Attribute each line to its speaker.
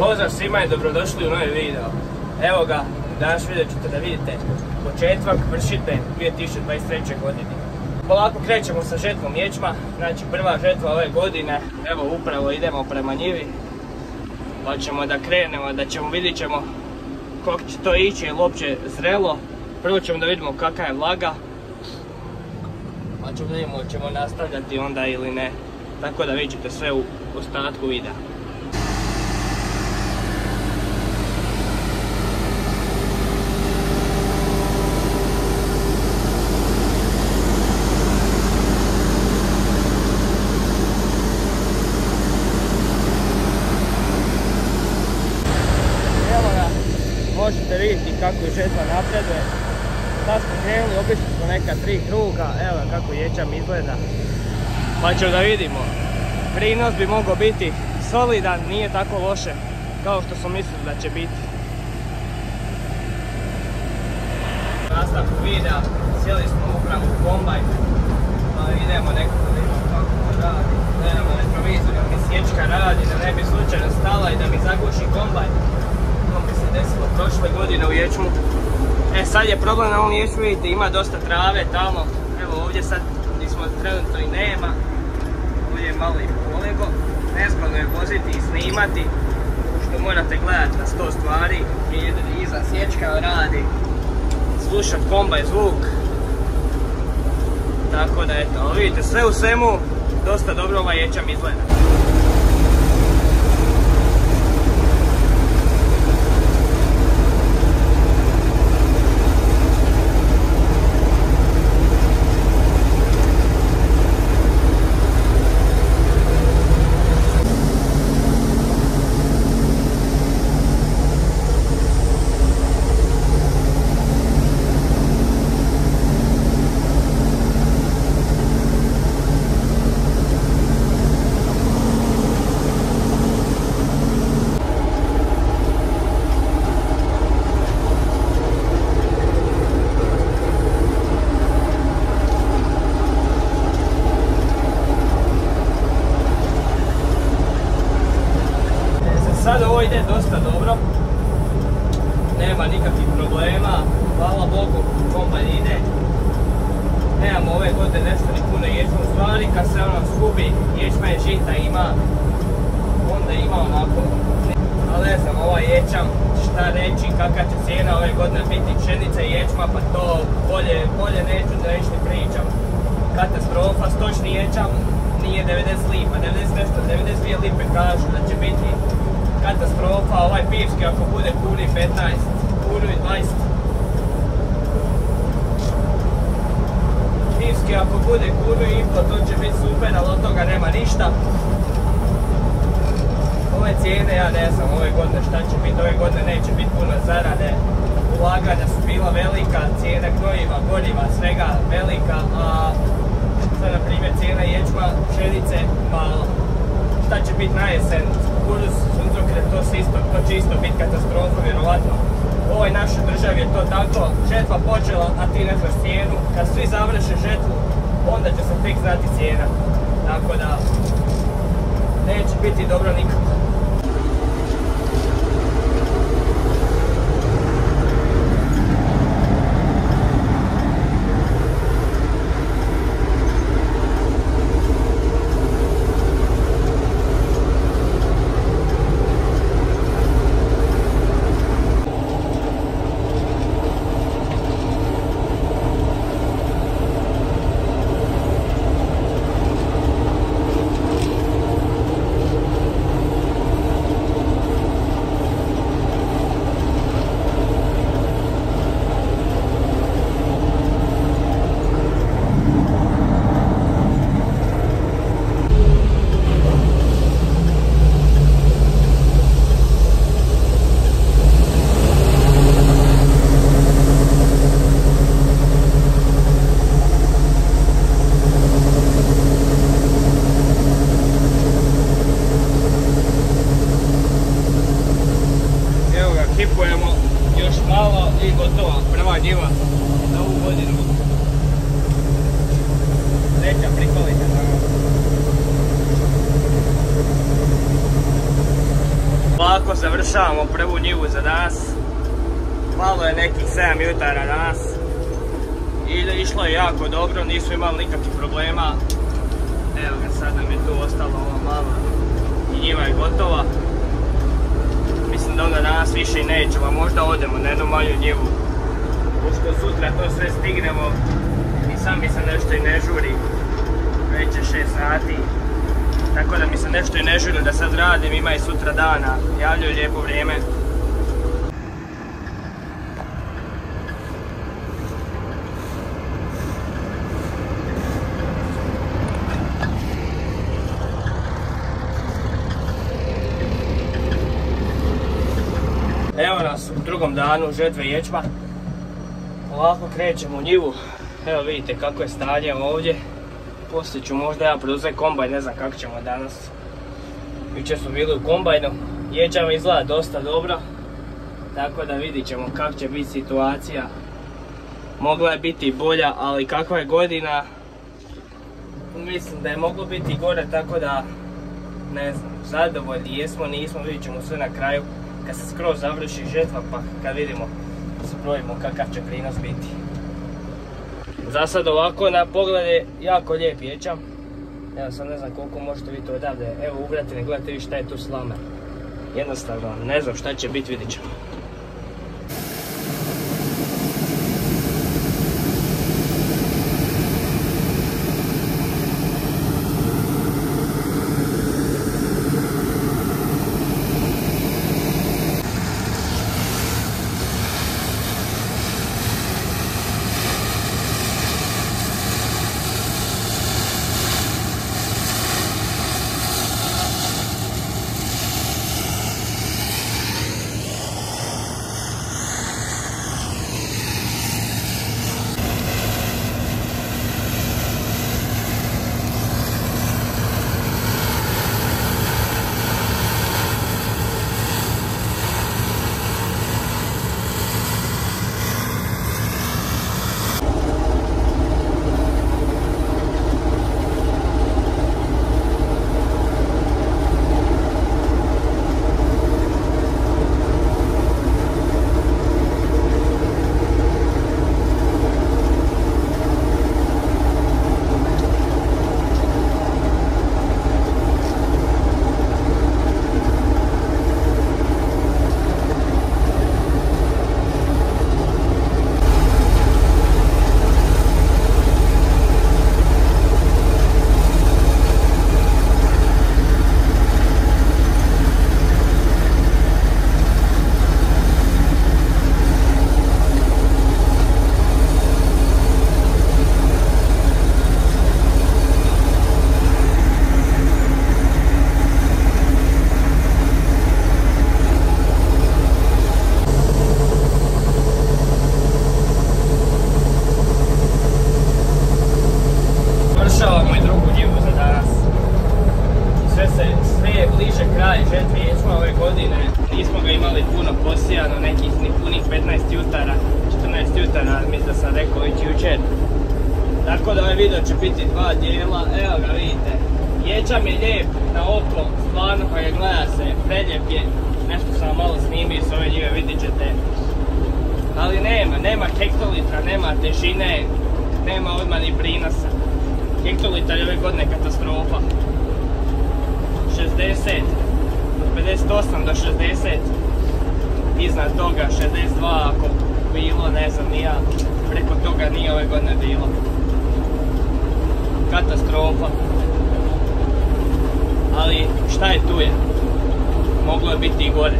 Speaker 1: Pozdrav svima i dobrodošli u novi video. Evo ga, danas video ćete da vidite početak vršite 2023. godine. Polako krećemo sa žetvom ječma, znači prva žetva ove godine. Evo upravo idemo prema njivi, pa ćemo da krenemo, vidjet ćemo kako će to ići, je li uopće zrelo. Prvo ćemo da vidimo kakva je vlaga, pa ćemo da vidimo ćemo nastavljati onda ili ne. Tako da vidjet ćete sve u ostatku videa. Možete vidjeti kako je žetva napreduje. Sad smo krenuli, obišli smo neka 3 kruga, evo kako ječam izgleda. Pa ćemo da vidimo. Prinos bi mogao biti solidan, nije tako loše kao što smo mislili da će biti. Nastavku videa, sjeli smo upravo u kombajn, pa idemo nekako da vidimo kako to radi. Gledamo retrovizor, da mi sječka radi, da ne bi slučajno stala i da mi zaguši kombajn. To mi se desilo prošle godine u ječmu. Sad je problem na ovom ječmu, vidite, ima dosta trave tamo. Evo ovdje sad gdje smo trenutno i nema. Ovdje je malo i polego. Nezgodno je voziti i snimati, što morate gledati na 100 stvari. Iza sječka radi, slušat kombajn zvuk. Tako da eto, ali vidite, sve u svemu dosta dobro ovaj ječam izgleda. Sad ovo ide dosta dobro, nema nikakvih problema, hvala Bogu, kombajn ide. Nemamo ove godine nešto ni puno ječma, u stvari kad se ono skupi, ječma je žita ima, onda ima onako. Ali ne znam, ovaj ječam, šta reći, kakva će cijena ove godine biti pšenica i ječma, pa to bolje neću da ništa pričam. Katastrofa, stočni ječam nije 90 lipa, 90 nešto, 92 lipe kažu da će biti. Katastrofa, ovaj pivski ako bude kuni 15, kunu i 20. Pivski ako bude kunu i pol, to će biti super, ali od toga nema ništa. Ove cijene, ja ne znam ove godine šta će biti, ove godine neće biti puno zarade. Ulaganja su bila velika, cijena gnojiva, goriva, svega velika, a sad na primjer cijena ječma, pšenice, malo. Šta će biti na jesen, kukuruz, suncokret, to će isto biti katastrofa vjerovatno. U ovoj našoj državi je to tako, žetva počela, a ti ne znaš cijenu. Kad svi završe žetvu, onda će se tek znati cijena. Tako da, neće biti dobro nikako. Polako završavamo prvu njivu za danas. Malo je nekih 7 jutara danas. I išlo je jako dobro, nismo imali nikakvih problema. Evo ga, sad nam je tu ostalo ovo malo i njiva je gotova. Mislim da onda danas više i nećemo, a možda odemo na jednu manju njivu. Pošto sutra to sve stignemo i sam mi se nešto i ne žuri. Već je 6 sati. Tako da mi se nešto i ne žuri da sad radim, ima i sutra dana. Javljaju lijepo vrijeme. Evo nas u drugom danu žetve ječma. Ovako krećemo u njivu. Evo vidite kako je stanje ovdje. Poslije ću možda ja preuzeti kombajn, ne znam kako ćemo danas. Jučer smo bili u kombajnu. Ječama izgleda dosta dobro. Tako da vidit ćemo kako će biti situacija. Mogla je biti i bolja, ali kakva je godina. Mislim da je moglo biti i gore, tako da ne znam, zadovoljni jesmo, nismo, vidit ćemo sve na kraju. Kad se skroz završi žetva, pa kad vidimo, zbrojimo kakav će prinos biti. Za sad ovako, na pogled je jako lijep ječam. Evo sad ne znam koliko možete vidjeti odavde. Evo ugratine, gledajte vi šta je tu slame. Jednostavno, ne znam šta će biti, vidit ćemo. Nismo ga imali puno posijano, nekih ni punih 15 jutara, 14 jutara, mislim da sam rekao već jučer. Tako da ovaj video će biti dva dijela, evo ga vidite. Ječam je lijep na oko, stvarno pa ga gleda se, preljep je. Nešto sam malo snimio s ove njive, vidit ćete. Ali nema hektolitra, nema težine, nema odmah ni prinosa. Hektolitar je ove godine katastrofa. 60, 58 do 60, iznad toga 62 ako bilo, ne znam ni ja, preko toga nije ove godine bilo. Katastrofa. Ali šta je tu je, moglo je biti i gore.